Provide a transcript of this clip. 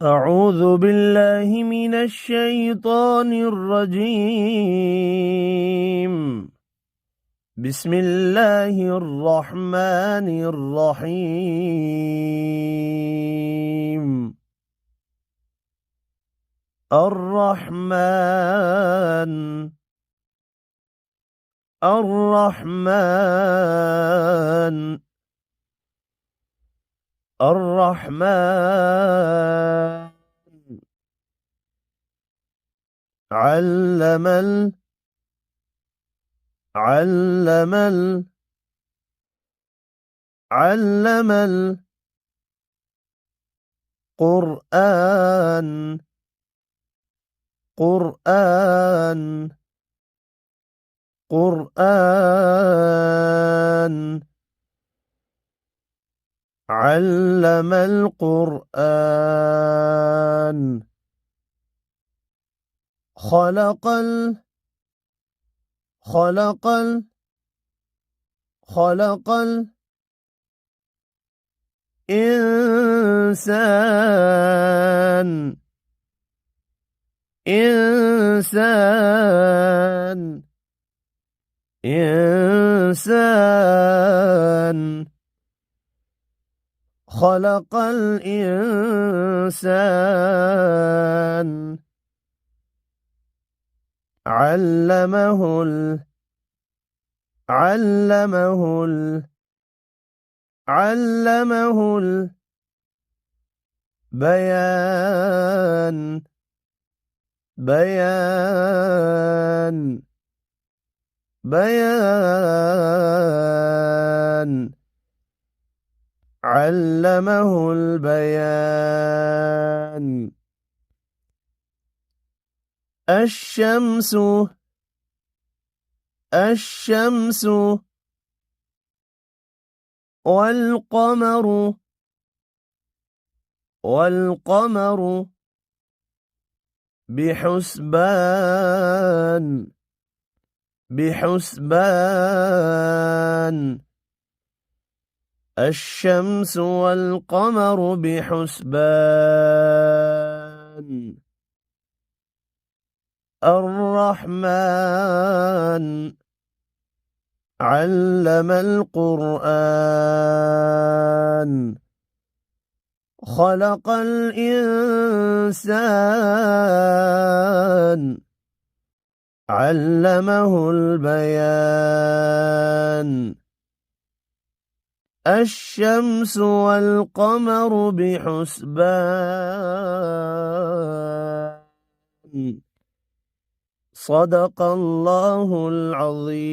أعوذ بالله من الشيطان الرجيم. بسم الله الرحمن الرحيم. الرحمن الرحمن الرحمن علم علم القرآن قرآن علم القرآن خلق الإنسان خلق الإنسان علمه البيان علمه البيان الشمس والقمر بحسبان الشمس والقمر بحسبان الرحمن علم القرآن خلق الإنسان علمه البيان الشمس والقمر بحسبان صدق الله العظيم.